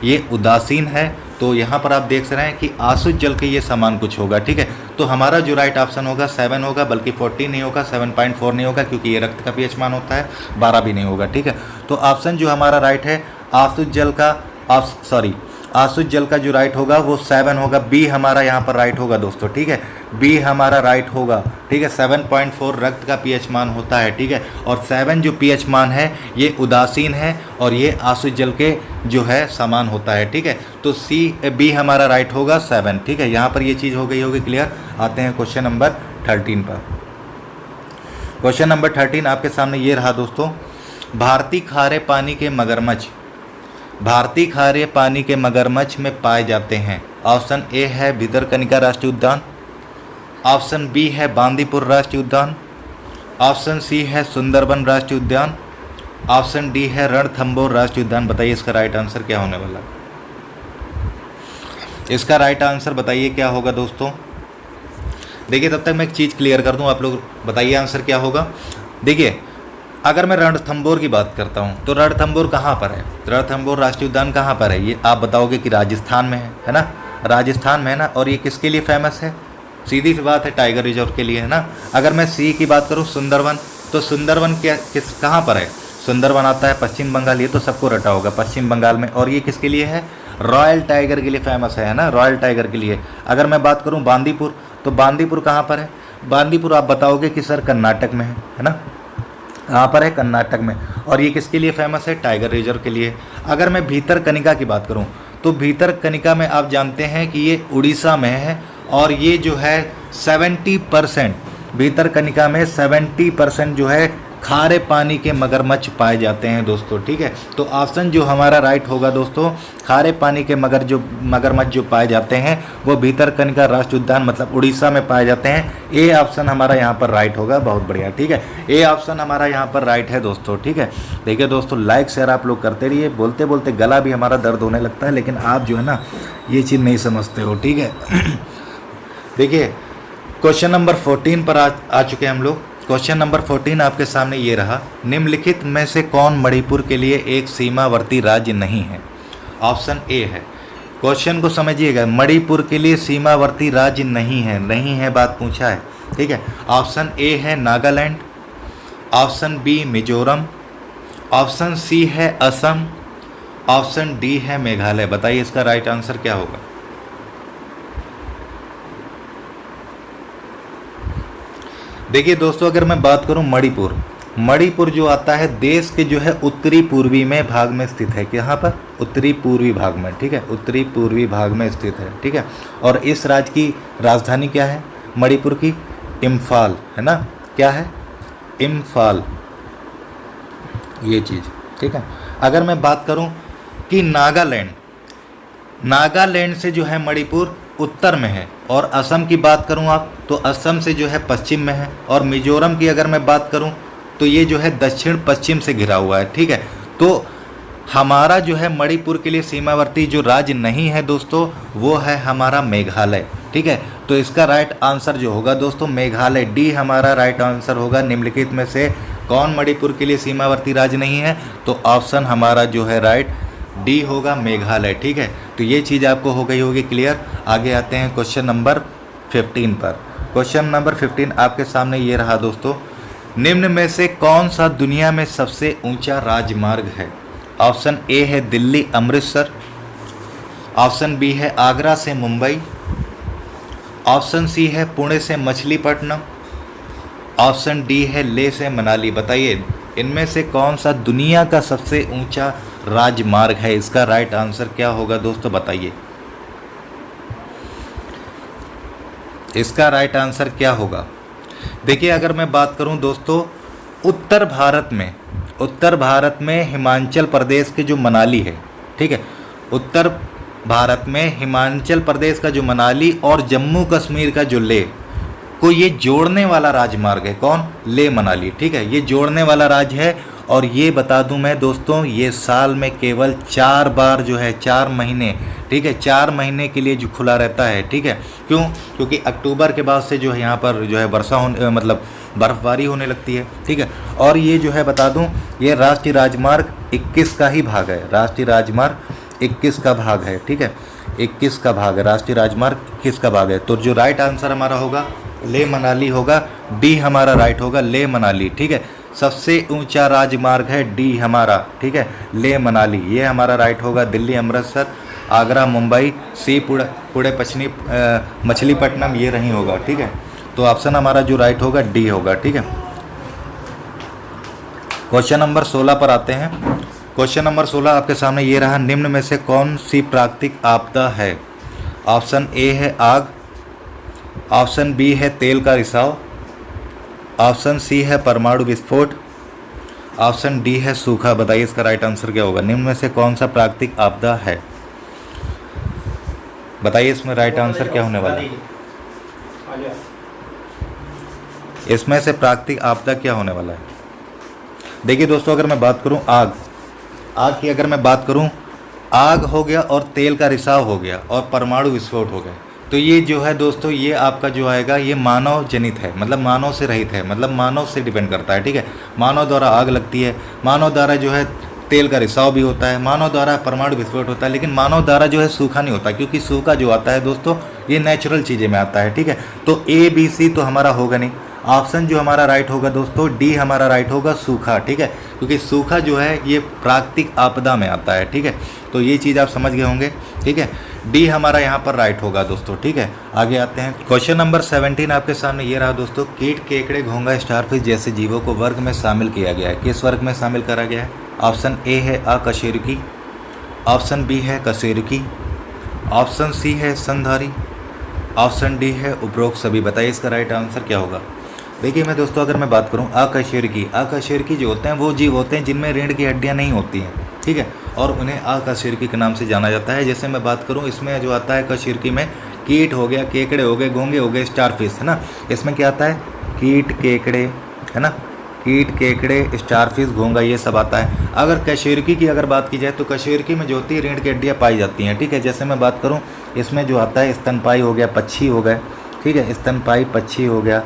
ये उदासीन है। तो यहाँ पर आप देख रहे हैं कि आसुत जल के ये समान कुछ होगा, ठीक है। तो हमारा जो राइट ऑप्शन होगा 7 होगा, बल्कि 14 नहीं होगा, 7.4 नहीं होगा, क्योंकि ये रक्त का पीएच मान होता है, 12 भी नहीं होगा, ठीक है। तो ऑप्शन जो हमारा राइट है आसुत जल का, आसुत जल का जो राइट होगा वो 7 होगा। बी हमारा यहाँ पर राइट होगा दोस्तों, ठीक है, बी हमारा राइट होगा, ठीक है। 7.4 रक्त का पीएच मान होता है, ठीक है, और 7 जो पीएच मान है ये उदासीन है और ये आसुत जल के जो है समान होता है, ठीक है। तो बी हमारा राइट होगा 7, ठीक है। यहाँ पर ये चीज़ हो गई होगी क्लियर। आते हैं क्वेश्चन नंबर 13 पर। क्वेश्चन नंबर 13 आपके सामने ये रहा दोस्तों। भारतीय खारे पानी के मगरमच्छ भारतीय खारे पानी के मगरमच्छ में पाए जाते हैं। ऑप्शन ए है भितरकनिका राष्ट्रीय उद्यान, ऑप्शन बी है बांदीपुर राष्ट्रीय उद्यान, ऑप्शन सी है सुंदरबन राष्ट्रीय उद्यान, ऑप्शन डी है रणथंभौर राष्ट्रीय उद्यान। बताइए इसका राइट आंसर क्या होने वाला है। इसका राइट आंसर बताइए क्या होगा दोस्तों। देखिए तब तक मैं एक चीज़ क्लियर कर दूं, आप लोग बताइए आंसर क्या होगा। देखिए अगर मैं रणथंभौर की बात करता हूँ तो रणथंभौर कहाँ पर है, रणथंभौर राष्ट्रीय उद्यान कहाँ पर है, ये आप बताओगे कि राजस्थान में है ना, राजस्थान में है ना। और ये किसके लिए फेमस है, सीधी सी बात है टाइगर रिजर्व के लिए, है ना। अगर मैं सी की बात करूँ सुंदरवन, तो सुंदरवन कहाँ पर है, सुंदरवन आता है पश्चिम बंगाल, ये तो सबको रटा होगा पश्चिम बंगाल में। और ये किसके लिए है, रॉयल टाइगर के लिए फेमस है ना, रॉयल टाइगर के लिए। अगर मैं बात करूँ बांदीपुर, तो बांदीपुर कहाँ पर है, बांदीपुर आप बताओगे कि सर कर्नाटक में है ना, कहाँ पर है, कर्नाटक में। और ये किसके लिए फेमस है, टाइगर रिजर्व के लिए। अगर मैं भीतरकनिका की बात करूँ तो भीतरकनिका में आप जानते हैं कि ये उड़ीसा में है, और ये जो है 70% भीतरकनिका में 70% जो है खारे पानी के मगरमच्छ पाए जाते हैं दोस्तों, ठीक है। तो ऑप्शन जो हमारा राइट होगा दोस्तों, खारे पानी के मगरमच्छ जो पाए जाते हैं वो भीतरकनिका राष्ट्रीय उद्यान मतलब उड़ीसा में पाए जाते हैं। ए ऑप्शन हमारा यहाँ पर राइट होगा, बहुत बढ़िया, ठीक है। ए ऑप्शन हमारा यहाँ पर राइट है दोस्तों, ठीक है। देखिए दोस्तों लाइक शेयर आप लोग करते रहिए, बोलते बोलते गला भी हमारा दर्द होने लगता है, लेकिन आप जो है ना ये चीज़ नहीं समझते हो, ठीक है। देखिए क्वेश्चन नंबर 14 पर आ चुके हैं हम लोग। क्वेश्चन नंबर 14 आपके सामने ये रहा। निम्नलिखित में से कौन मणिपुर के लिए एक सीमावर्ती राज्य नहीं है। ऑप्शन ए है, क्वेश्चन को समझिएगा, मणिपुर के लिए सीमावर्ती राज्य नहीं है, नहीं है बात पूछा है, ठीक है। ऑप्शन ए है Nagaland, option B Mizoram, option C है असम, ऑप्शन डी है मेघालय। बताइए इसका राइट आंसर क्या होगा। देखिए दोस्तों अगर मैं बात करूं मणिपुर जो आता है देश के जो है उत्तरी पूर्वी में भाग में स्थित है, यहाँ पर उत्तरी पूर्वी भाग में, ठीक है, उत्तरी पूर्वी भाग में स्थित है, ठीक है। और इस राज्य की राजधानी क्या है, मणिपुर की इम्फाल है ना, क्या है, इम्फाल, ये चीज़, ठीक है। अगर मैं बात करूं कि नागालैंड से जो है मणिपुर उत्तर में है, और असम की बात करूं आप तो असम से जो है पश्चिम में है, और मिजोरम की अगर मैं बात करूं तो ये जो है दक्षिण पश्चिम से घिरा हुआ है, ठीक है। तो हमारा जो है मणिपुर के लिए सीमावर्ती जो राज्य नहीं है दोस्तों वो है हमारा मेघालय, ठीक है। तो इसका राइट आंसर जो होगा दोस्तों मेघालय, डी हमारा राइट आंसर होगा। निम्नलिखित में से कौन मणिपुर के लिए सीमावर्ती राज्य नहीं है, तो ऑप्शन हमारा जो है राइट डी होगा, मेघालय, ठीक है। तो ये चीज़ आपको हो गई होगी क्लियर। आगे आते हैं क्वेश्चन नंबर 15 पर। क्वेश्चन नंबर 15 आपके सामने ये रहा दोस्तों। निम्न में से कौन सा दुनिया में सबसे ऊंचा राजमार्ग है। ऑप्शन ए है दिल्ली अमृतसर, ऑप्शन बी है आगरा से मुंबई, ऑप्शन सी है पुणे से मछलीपट्टनम, ऑप्शन डी है लेह से मनाली। बताइए इनमें से कौन सा दुनिया का सबसे ऊंचा राजमार्ग है। इसका राइट आंसर क्या होगा दोस्तों, बताइए इसका राइट आंसर क्या होगा। देखिए अगर मैं बात करूं दोस्तों उत्तर भारत में हिमाचल प्रदेश के जो मनाली है, ठीक है, उत्तर भारत में हिमाचल प्रदेश का जो मनाली और जम्मू कश्मीर का जो लेह को ये जोड़ने वाला राजमार्ग है, कौन, लेह मनाली, ठीक है, ये जोड़ने वाला राज्य है। और ये बता दूं मैं दोस्तों, ये साल में केवल 4 बार जो है, 4 महीने, ठीक है, 4 महीने के लिए जो खुला रहता है, ठीक है। क्यों? क्योंकि अक्टूबर के बाद से जो है यहाँ पर जो है वर्षा होने मतलब बर्फबारी होने लगती है, ठीक है। और ये जो है बता दूं, ये राष्ट्रीय राजमार्ग 21 का ही भाग है, राष्ट्रीय राजमार्ग 21 का भाग है, ठीक है, 21 का भाग है, राष्ट्रीय राजमार्ग 21 का भाग है। तो जो राइट आंसर हमारा होगा लेह मनाली होगा, डी हमारा राइट होगा, लेह मनाली, ठीक है। सबसे ऊंचा राजमार्ग है डी हमारा, ठीक है, लेह मनाली, ये हमारा राइट होगा। दिल्ली अमृतसर, आगरा मुंबई, सी पुणे पुणे पश्चिमी मछलीपट्टनम, ये नहीं होगा, ठीक है। तो ऑप्शन हमारा जो राइट होगा डी होगा, ठीक है। क्वेश्चन नंबर 16 पर आते हैं। क्वेश्चन नंबर 16 आपके सामने ये रहा, निम्न में से कौन सी प्राकृतिक आपदा है? ऑप्शन ए है आग, ऑप्शन बी है तेल का रिसाव, ऑप्शन सी है परमाणु विस्फोट, ऑप्शन डी है सूखा। बताइए इसका राइट आंसर क्या होगा? निम्न में से कौन सा प्राकृतिक आपदा है? बताइए इसमें राइट आंसर क्या होने वाला है? इसमें से प्राकृतिक आपदा क्या होने वाला है? देखिए दोस्तों, अगर मैं बात करूं आग की अगर मैं बात करूं, आग हो गया और तेल का रिसाव हो गया और परमाणु विस्फोट हो गया, तो ये जो है दोस्तों, ये आपका जो आएगा ये मानव जनित है, मतलब मानव से रहित है, मतलब मानव से डिपेंड करता है, ठीक है। मानव द्वारा आग लगती है, मानव द्वारा जो है तेल का रिसाव भी होता है, मानव द्वारा परमाणु विस्फोट होता है, लेकिन मानव द्वारा जो है सूखा नहीं होता, क्योंकि सूखा जो आता है दोस्तों ये नेचुरल चीज़ें में आता है, ठीक है। तो ए बी सी तो हमारा होगा नहीं, ऑप्शन जो हमारा राइट होगा दोस्तों डी हमारा राइट होगा, सूखा, ठीक है। क्योंकि सूखा जो है ये प्राकृतिक आपदा में आता है, ठीक है। तो ये चीज़ आप समझ गए होंगे, ठीक है। डी हमारा यहाँ पर राइट होगा दोस्तों, ठीक है। आगे आते हैं, क्वेश्चन नंबर 17 आपके सामने ये रहा दोस्तों, कीट, केकड़े, घोंगा, स्टारफिश जैसे जीवों को वर्ग में शामिल किया गया है, किस वर्ग में शामिल करा गया है? ऑप्शन ए है अकशेरुकी, ऑप्शन बी है कशेरुकी, ऑप्शन सी है स्तनधारी, ऑप्शन डी है उपरोक्त सभी। बताइए इसका राइट आंसर क्या होगा? देखिए मैं दोस्तों, अगर मैं बात करूं अकशेरुकी जो होते हैं वो जीव होते हैं जिनमें रीढ़ की हड्डियां नहीं होती हैं, ठीक है, और उन्हें अकशेरुकी के नाम से जाना जाता है। जैसे मैं बात करूं, इसमें जो आता है कशेरुकी में कीट हो गया, केकड़े हो गए, घोंगे हो गए, स्टारफिश, है ना। इसमें क्या आता है? कीट, केकड़े, है ना, कीट, केकड़े, स्टारफिश, घोंगा, ये सब आता है। अगर कशेरुकी की अगर बात की जाए तो कशेरुकी में जो होती है रीढ़ की हड्डियाँ पाई जाती हैं, ठीक है। जैसे मैं बात करूँ, इसमें जो आता है स्तनपाई हो गया, पक्षी हो गए, ठीक है, स्तनपाई पक्षी हो गया,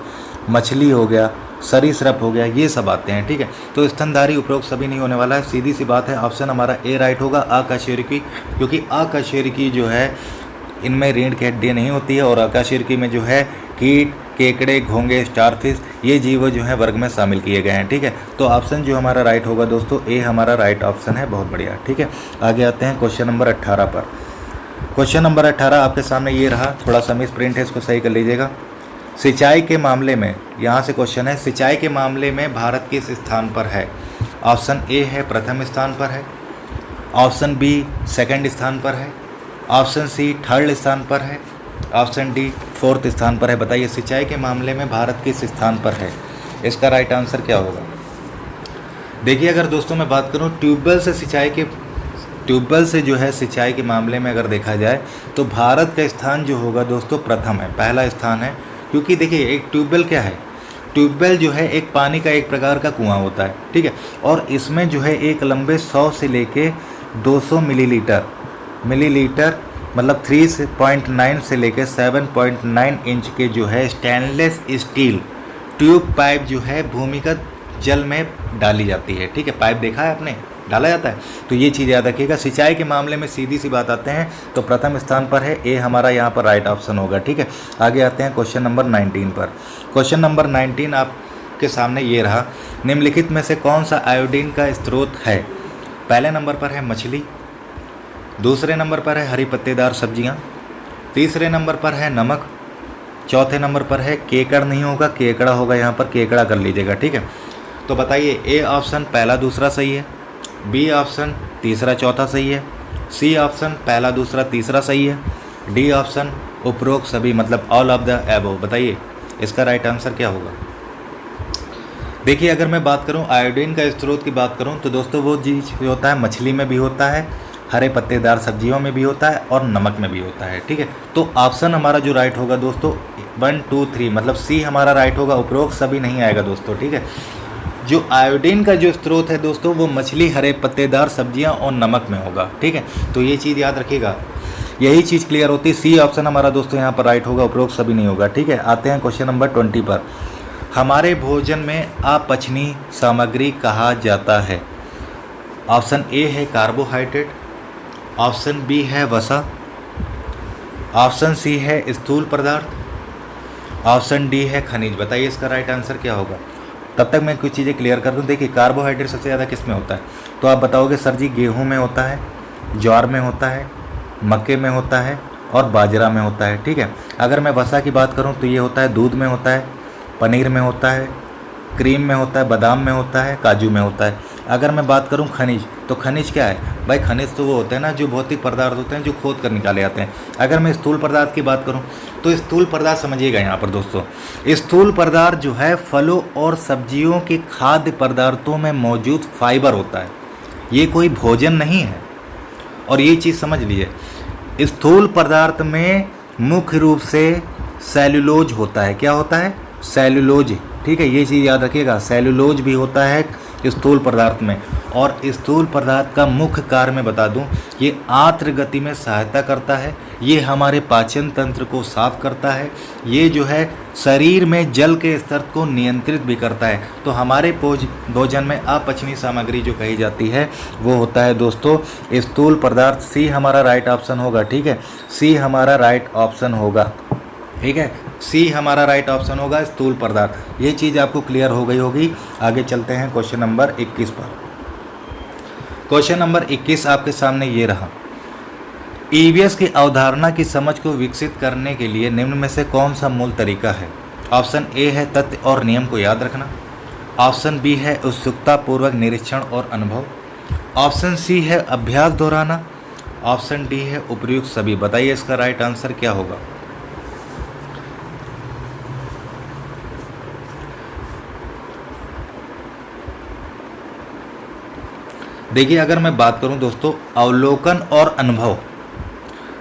मछली हो गया, सरीसृप हो गया, ये सब आते हैं, ठीक है। तो स्तनधारी उपरोक्त सभी नहीं होने वाला है, सीधी सी बात है, ऑप्शन हमारा ए राइट होगा, अकशेरुकी, क्योंकि अकशेरुकी जो है इनमें रीढ़ की हड्डियाँ नहीं होती है, और अकशेरुकी में जो है कीट, केकड़े, घोंगे, स्टारफिश, ये जीव जो है वर्ग में शामिल किए गए हैं, ठीक है। तो ऑप्शन जो हमारा राइट होगा दोस्तों ए हमारा राइट ऑप्शन है। बहुत बढ़िया, ठीक है। आगे आते हैं क्वेश्चन नंबर 18 पर। क्वेश्चन नंबर 18 आपके सामने ये रहा, थोड़ा सा मिस प्रिंट है, इसको सही कर लीजिएगा। सिंचाई के मामले में, यहाँ से क्वेश्चन है, सिंचाई के मामले में भारत किस स्थान पर है? ऑप्शन ए है प्रथम स्थान पर है, ऑप्शन बी सेकंड स्थान पर है, ऑप्शन सी थर्ड स्थान पर है, ऑप्शन डी फोर्थ स्थान पर है। बताइए सिंचाई के मामले में भारत किस स्थान पर है? इसका राइट आंसर क्या होगा? देखिए अगर दोस्तों मैं बात करूँ ट्यूबवेल से जो है सिंचाई के मामले में अगर देखा जाए तो भारत का स्थान जो होगा दोस्तों प्रथम है, पहला स्थान है। क्योंकि देखिए एक ट्यूबवेल क्या है? ट्यूबवेल जो है एक पानी का एक प्रकार का कुआं होता है, ठीक है, और इसमें जो है एक लंबे 100 से लेके 200 मिलीलीटर मतलब 3.9 से लेकर 7.9 इंच के जो है स्टेनलेस स्टील ट्यूब पाइप जो है भूमिगत जल में डाली जाती है, ठीक है। पाइप देखा है आपने, डाला जाता है। तो ये चीज़ याद रखिएगा। सिंचाई के मामले में सीधी सी बात आते हैं तो प्रथम स्थान पर है, ए हमारा यहाँ पर राइट ऑप्शन होगा, ठीक है। आगे आते हैं क्वेश्चन नंबर 19 पर। क्वेश्चन नंबर 19 आपके सामने ये रहा, निम्नलिखित में से कौन सा आयोडीन का स्रोत है? पहले नंबर पर है मछली, दूसरे नंबर पर है हरी पत्तेदार सब्जियां, तीसरे नंबर पर है नमक, चौथे नंबर पर है केकड़, नहीं होगा केकड़ा होगा, यहाँ पर केकड़ा कर लीजिएगा, ठीक है। तो बताइए ए ऑप्शन पहला दूसरा सही है, बी ऑप्शन तीसरा चौथा सही है, सी ऑप्शन पहला दूसरा तीसरा सही है, डी ऑप्शन उपरोक्त सभी मतलब ऑल ऑफ द एबोव। बताइए इसका राइट आंसर क्या होगा? देखिए अगर मैं बात करूं आयोडीन का स्रोत की बात करूं तो दोस्तों वो चीज़ होता है मछली में भी होता है, हरे पत्तेदार सब्जियों में भी होता है और नमक में भी होता है, ठीक है। तो ऑप्शन हमारा जो राइट होगा दोस्तों 1 2 3 मतलब सी हमारा राइट होगा, उपरोक्त सभी नहीं आएगा दोस्तों, ठीक है। जो आयोडीन का जो स्रोत है दोस्तों वो मछली, हरे पत्तेदार सब्जियां और नमक में होगा। ठीक है, तो ये चीज़ याद रखिएगा, यही चीज़ क्लियर होती है। सी ऑप्शन हमारा दोस्तों यहाँ पर राइट होगा, उपरोक्त सभी नहीं होगा। ठीक है, आते हैं क्वेश्चन नंबर 20 पर। हमारे भोजन में अपचनीय सामग्री कहा जाता है। ऑप्शन ए है कार्बोहाइड्रेट, ऑप्शन बी है वसा, ऑप्शन सी है स्थूल पदार्थ, ऑप्शन डी है खनिज। बताइए इसका राइट आंसर क्या होगा। तब तक मैं कुछ चीज़ें क्लियर कर दूं। देखिए कार्बोहाइड्रेट सबसे ज़्यादा किस में होता है, तो आप बताओगे सर जी गेहूं में होता है, ज्वार में होता है, मक्के में होता है और बाजरा में होता है। ठीक है, अगर मैं वसा की बात करूं तो ये होता है दूध में होता है, पनीर में होता है, क्रीम में होता है, बादाम में होता है, काजू में होता है। अगर मैं बात करूं खनिज, तो खनिज क्या है भाई, खनिज तो वो होते हैं ना जो भौतिक पदार्थ होते हैं जो खोद कर निकाले जाते हैं। अगर मैं स्थूल पदार्थ की बात करूं तो स्थूल पदार्थ समझिएगा यहाँ पर दोस्तों, स्थूल पदार्थ जो है फलों और सब्जियों के खाद्य पदार्थों में मौजूद फाइबर होता है, ये कोई भोजन नहीं है। और ये चीज़ समझ लीजिए, स्थूल पदार्थ में मुख्य रूप से सेल्यूलोज होता है। क्या होता है, सेल्यूलोज। ठीक है, ये चीज़ याद रखिएगा, सेल्यूलोज भी होता है स्थूल पदार्थ में। और स्थूल पदार्थ का मुख्य कार्य मैं बता दूं, ये आंत्र गति में सहायता करता है, ये हमारे पाचन तंत्र को साफ करता है, ये जो है शरीर में जल के स्तर को नियंत्रित भी करता है। तो हमारे भोजन में अपचनीय सामग्री जो कही जाती है वो होता है दोस्तों स्थूल पदार्थ। सी हमारा राइट ऑप्शन होगा। ठीक है, सी हमारा राइट ऑप्शन होगा। ठीक है, सी हमारा राइट ऑप्शन होगा, स्थूल पदार्थ। ये चीज़ आपको क्लियर हो गई होगी। आगे चलते हैं क्वेश्चन नंबर 21 पर। क्वेश्चन नंबर 21 आपके सामने ये रहा। ईवीएस की अवधारणा की समझ को विकसित करने के लिए निम्न में से कौन सा मूल तरीका है। ऑप्शन ए है तथ्य और नियम को याद रखना, ऑप्शन बी है उत्सुकता पूर्वक निरीक्षण और अनुभव, ऑप्शन सी है अभ्यास दोहराना, ऑप्शन डी है उपयुक्त सभी। बताइए इसका राइट आंसर क्या होगा। देखिए अगर मैं बात करूं दोस्तों अवलोकन और अनुभव,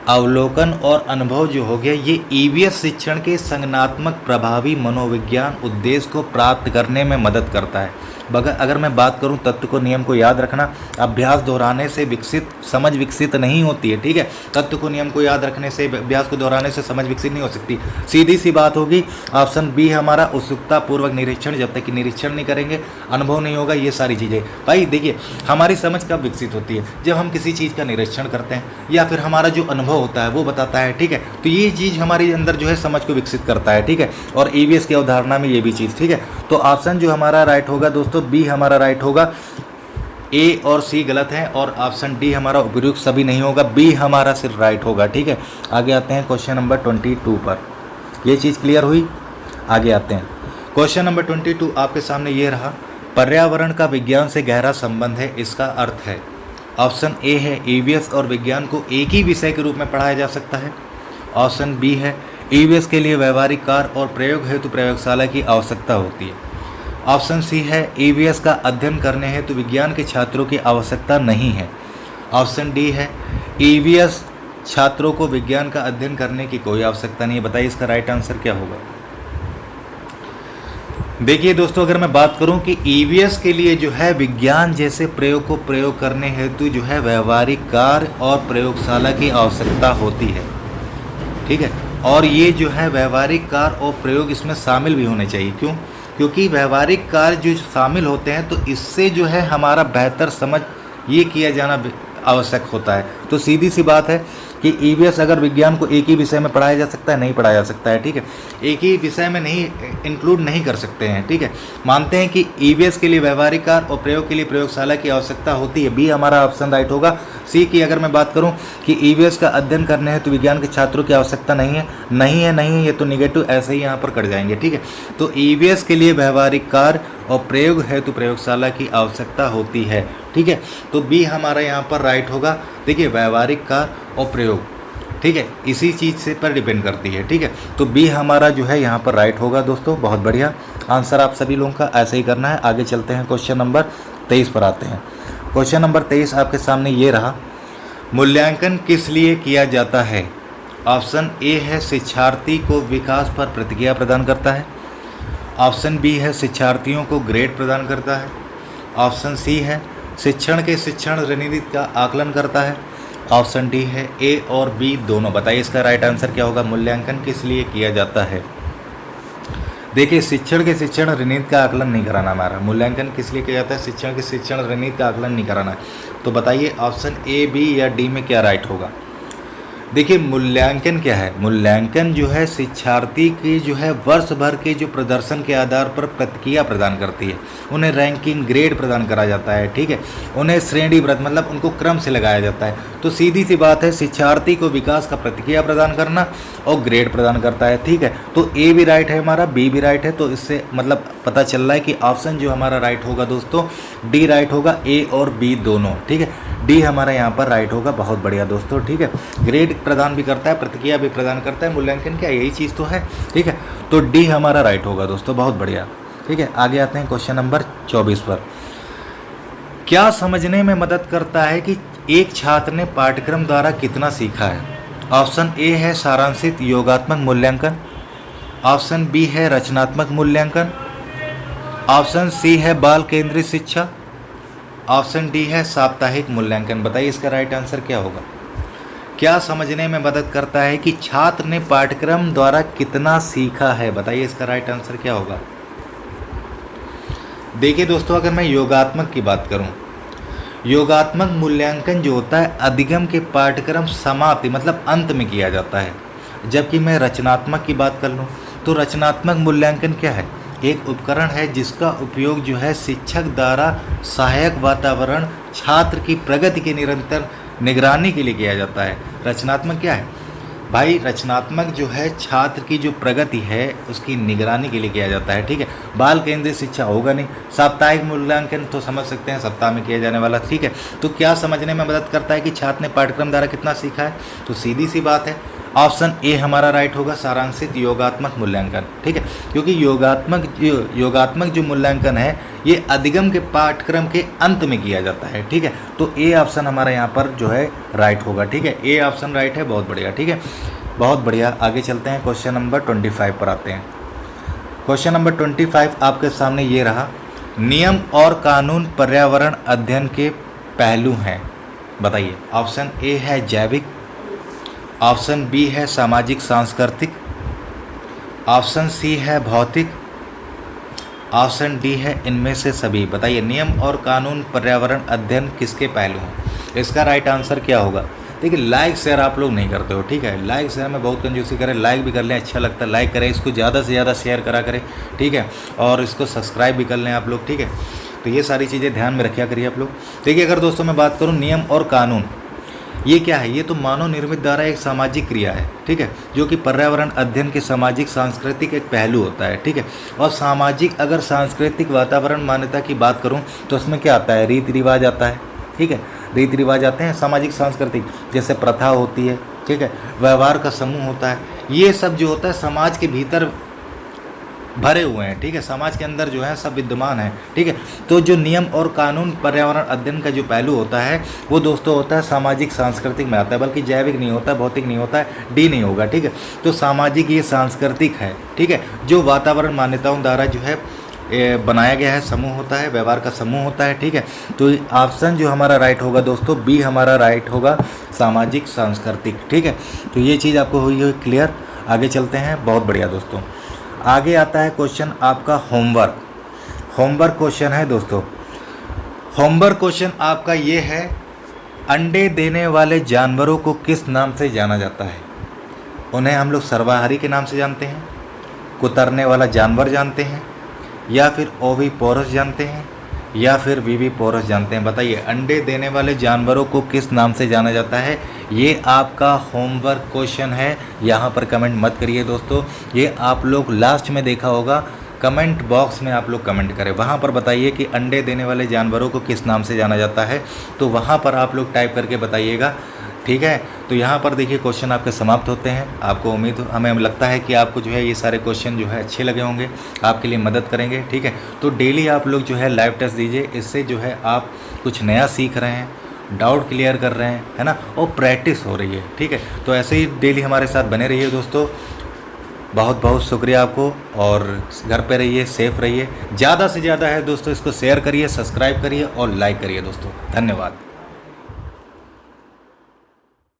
अवलोकन और अनुभव जो हो गया ये ईवीएस शिक्षण के संज्ञानात्मक प्रभावी मनोविज्ञान उद्देश्य को प्राप्त करने में मदद करता है। अगर मैं बात करूं तत्व को नियम को याद रखना, अभ्यास दोहराने से विकसित समझ विकसित नहीं होती है। ठीक है, तत्व को नियम को याद रखने से, अभ्यास को दोहराने से समझ विकसित नहीं हो सकती। सीधी सी बात होगी ऑप्शन बी हमारा उत्सुकता पूर्वक निरीक्षण, जब तक कि निरीक्षण नहीं करेंगे अनुभव नहीं होगा। ये सारी चीज़ें भाई देखिए हमारी समझ कब विकसित होती है, जब हम किसी चीज़ का निरीक्षण करते हैं या फिर हमारा जो अनुभव होता है वो बताता है। ठीक है, तो ये चीज़ हमारे अंदर जो है समझ को विकसित करता है। ठीक है, और ईवीएस की अवधारणा में ये भी चीज़। ठीक है, तो ऑप्शन जो हमारा राइट होगा दोस्तों बी हमारा राइट होगा। ए और सी गलत है और ऑप्शन डी हमारा उपयुक्त सभी नहीं होगा, बी हमारा सिर्फ राइट होगा। ठीक है, आगे आते हैं क्वेश्चन नंबर 22 पर। ये चीज़ क्लियर हुई। आगे आते हैं क्वेश्चन नंबर 22 आपके सामने ये रहा। पर्यावरण का विज्ञान से गहरा संबंध है, इसका अर्थ है। ऑप्शन ए है ईवीएस और विज्ञान को एक ही विषय के रूप में पढ़ाया जा सकता है। ऑप्शन बी है ईवीएस के लिए व्यवहारिक कार्य और प्रयोग हेतु प्रयोगशाला की आवश्यकता होती है। ऑप्शन सी है ईवीएस का अध्ययन करने हेतु विज्ञान के छात्रों की आवश्यकता नहीं है। ऑप्शन डी है ईवीएस छात्रों को विज्ञान का अध्ययन करने की कोई आवश्यकता नहीं है। बताइए इसका राइट आंसर क्या होगा। देखिए दोस्तों अगर मैं बात करूं कि ईवीएस के लिए जो है विज्ञान जैसे प्रयोग को प्रयोग करने हेतु जो है व्यवहारिक कार्य और प्रयोगशाला की आवश्यकता होती है। ठीक है, और ये जो है व्यवहारिक कार्य और प्रयोग इसमें शामिल भी होने चाहिए। क्यों? क्योंकि व्यवहारिक कार्य जो शामिल होते हैं तो इससे जो है हमारा बेहतर समझ ये किया जाना आवश्यक होता है। तो सीधी सी बात है कि ईवीएस अगर विज्ञान को एक ही विषय में पढ़ाया जा सकता है, नहीं पढ़ाया जा सकता है। ठीक है, एक ही विषय में नहीं इंक्लूड नहीं कर सकते हैं। ठीक है, मानते हैं कि ईवीएस के लिए व्यवहारिक कार्य और प्रयोग के लिए प्रयोगशाला की आवश्यकता होती है। बी हमारा ऑप्शन राइट होगा। सी की अगर मैं बात करूं कि ईवीएस का अध्ययन करने है तो विज्ञान के छात्रों की आवश्यकता नहीं है, नहीं है, नहीं है, ये तो निगेटिव ऐसे ही यहाँ पर कट जाएंगे। ठीक है, तो ईवीएस के लिए व्यवहारिक कार्य और प्रयोग हेतु प्रयोगशाला की आवश्यकता होती है। ठीक है, तो बी हमारा यहाँ पर राइट होगा। देखिए व्यवहारिक कार्य और प्रयोग, ठीक है, इसी चीज़ से पर डिपेंड करती है। ठीक है, तो बी हमारा जो है यहाँ पर राइट होगा दोस्तों। बहुत बढ़िया आंसर आप सभी लोगों का ऐसे ही करना है। आगे चलते हैं क्वेश्चन नंबर 23 पर आते हैं। क्वेश्चन नंबर 23 आपके सामने ये रहा। मूल्यांकन किस लिए किया जाता है। ऑप्शन ए है शिक्षार्थी को विकास पर प्रतिक्रिया प्रदान करता है। ऑप्शन बी है शिक्षार्थियों को ग्रेड प्रदान करता है। ऑप्शन सी है शिक्षण रणनीति का आकलन करता है। ऑप्शन डी है ए और बी दोनों। बताइए इसका राइट आंसर क्या होगा। मूल्यांकन किस लिए किया जाता है। देखिए शिक्षण रणनीति का आकलन नहीं कराना हमारा। मूल्यांकन किस लिए किया जाता है। शिक्षण रणनीति का आकलन नहीं कराना है। तो बताइए ऑप्शन ए बी या डी में क्या राइट होगा। देखिए मूल्यांकन क्या है। मूल्यांकन जो है शिक्षार्थी की जो है वर्ष भर के जो प्रदर्शन के आधार पर प्रतिक्रिया प्रदान करती है। उन्हें रैंकिंग ग्रेड प्रदान करा जाता है, ठीक है। उन्हें श्रेणीबद्ध मतलब उनको क्रम से लगाया जाता है। तो सीधी सी बात है शिक्षार्थी को विकास का प्रतिक्रिया प्रदान करना और ग्रेड प्रदान करता है, ठीक है। तो ए भी राइट है हमारा, बी भी राइट है। तो इससे मतलब पता चल रहा है कि ऑप्शन जो हमारा राइट होगा दोस्तों डी राइट होगा। ए और बी दोनों, ठीक है। डी हमारा यहाँ पर राइट होगा। बहुत बढ़िया दोस्तों, ठीक है। ग्रेड प्रदान भी करता है, प्रतिक्रिया भी प्रदान करता है। मूल्यांकन क्या यही चीज़ तो है, ठीक है। तो डी हमारा राइट होगा दोस्तों। बहुत बढ़िया, ठीक है। आगे आते हैं क्वेश्चन नंबर 24 पर। क्या समझने में मदद करता है कि एक छात्र ने पाठ्यक्रम द्वारा कितना सीखा है। ऑप्शन ए है सारांशित योगात्मक मूल्यांकन। ऑप्शन बी है रचनात्मक मूल्यांकन। ऑप्शन सी है बाल केंद्रित शिक्षा। ऑप्शन डी है साप्ताहिक मूल्यांकन। बताइए इसका राइट आंसर क्या होगा। क्या समझने में मदद करता है कि छात्र ने पाठ्यक्रम द्वारा कितना सीखा है। बताइए इसका राइट आंसर क्या होगा। देखिए दोस्तों अगर मैं योगात्मक की बात करूं, योगात्मक मूल्यांकन जो होता है अधिगम के पाठ्यक्रम समाप्ति मतलब अंत में किया जाता है। जबकि मैं रचनात्मक की बात कर लूं तो रचनात्मक मूल्यांकन क्या है। एक उपकरण है जिसका उपयोग जो है शिक्षक द्वारा सहायक वातावरण छात्र की प्रगति की निरंतर निगरानी के लिए किया जाता है। रचनात्मक क्या है भाई। रचनात्मक जो है छात्र की जो प्रगति है उसकी निगरानी के लिए किया जाता है, ठीक है। बाल केंद्रित शिक्षा होगा नहीं। साप्ताहिक मूल्यांकन तो समझ सकते हैं सप्ताह में किया जाने वाला, ठीक है। तो क्या समझने में मदद करता है कि छात्र ने पाठ्यक्रम द्वारा कितना सीखा है। तो सीधी सी बात है ऑप्शन ए हमारा राइट होगा सारांशित योगात्मक मूल्यांकन, ठीक है। क्योंकि योगात्मक जो मूल्यांकन है ये अधिगम के पाठ्यक्रम के अंत में किया जाता है, ठीक है। तो ए ऑप्शन हमारा यहाँ पर जो है राइट होगा, ठीक है। ए ऑप्शन राइट है। बहुत बढ़िया, ठीक है। बहुत बढ़िया। आगे चलते हैं क्वेश्चन नंबर 25 पर आते हैं। क्वेश्चन नंबर 25 आपके सामने ये रहा। नियम और कानून पर्यावरण अध्ययन के पहलू हैं। बताइए ऑप्शन ए है जैविक। ऑप्शन बी है सामाजिक सांस्कृतिक। ऑप्शन सी है भौतिक। ऑप्शन डी है इनमें से सभी। बताइए नियम और कानून पर्यावरण अध्ययन किसके पहलू हैं। इसका राइट आंसर क्या होगा। देखिए लाइक शेयर आप लोग नहीं करते हो, ठीक है। लाइक शेयर में बहुत कंजूसी करें, लाइक भी कर लें, अच्छा लगता है लाइक करें, इसको ज़्यादा से ज़्यादा शेयर करा करें, ठीक है। और इसको सब्सक्राइब भी कर लें आप लोग, ठीक है। तो ये सारी चीज़ें ध्यान में रखा करिए आप लोग। देखिए अगर दोस्तों मैं बात करूँ नियम और कानून ये क्या है। ये तो मानव निर्मित द्वारा एक सामाजिक क्रिया है, ठीक है। जो कि पर्यावरण अध्ययन के सामाजिक सांस्कृतिक एक पहलू होता है, ठीक है। और सामाजिक अगर सांस्कृतिक वातावरण मान्यता की बात करूं तो उसमें क्या आता है। रीति रिवाज आता है, ठीक है। रीति रिवाज आते हैं सामाजिक सांस्कृतिक, जैसे प्रथा होती है, ठीक है। व्यवहार का समूह होता है। ये सब जो होता है समाज के भीतर भरे हुए हैं, ठीक है। समाज के अंदर जो है सब विद्यमान है, ठीक है। तो जो नियम और कानून पर्यावरण अध्ययन का जो पहलू होता है वो दोस्तों होता है सामाजिक सांस्कृतिक में आता है, बल्कि जैविक नहीं होता, भौतिक नहीं होता है, डी नहीं होगा, ठीक है। तो सामाजिक ये सांस्कृतिक है, ठीक है। जो वातावरण मान्यताओं द्वारा जो है बनाया गया है समूह होता है, व्यवहार का समूह होता है, ठीक है। तो ऑप्शन जो हमारा राइट होगा दोस्तों बी हमारा राइट होगा सामाजिक सांस्कृतिक, ठीक है। तो ये चीज़ आपको हुई है क्लियर। आगे चलते हैं। बहुत बढ़िया दोस्तों। आगे आता है क्वेश्चन आपका होमवर्क। होमवर्क क्वेश्चन है दोस्तों। होमवर्क क्वेश्चन आपका ये है अंडे देने वाले जानवरों को किस नाम से जाना जाता है। उन्हें हम लोग सर्वाहारी के नाम से जानते हैं, कुतरने वाला जानवर जानते हैं, या फिर ओविपोरस जानते हैं, या फिर विविपोरस जानते हैं। बताइए अंडे देने वाले जानवरों को किस नाम से जाना जाता है। ये आपका होमवर्क क्वेश्चन है। यहाँ पर कमेंट मत करिए दोस्तों, ये आप लोग लास्ट में देखा होगा, कमेंट बॉक्स में आप लोग कमेंट करें, वहाँ पर बताइए कि अंडे देने वाले जानवरों को किस नाम से जाना जाता है। तो वहाँ पर आप लोग टाइप करके बताइएगा, ठीक है। तो यहाँ पर देखिए क्वेश्चन आपके समाप्त होते हैं। आपको हमें लगता है कि आपको जो है ये सारे क्वेश्चन जो है अच्छे लगे होंगे, आपके लिए मदद करेंगे, ठीक है। तो डेली आप लोग जो है लाइव टेस्ट दीजिए, इससे जो है आप कुछ नया सीख रहे हैं, डाउट क्लियर कर रहे हैं, है ना, और प्रैक्टिस हो रही है, ठीक है। तो ऐसे ही डेली हमारे साथ बने रहिए दोस्तों। बहुत बहुत शुक्रिया आपको। और घर पे रहिए, सेफ रहिए, ज़्यादा से ज़्यादा है दोस्तों इसको शेयर करिए, सब्सक्राइब करिए और लाइक करिए दोस्तों। धन्यवाद।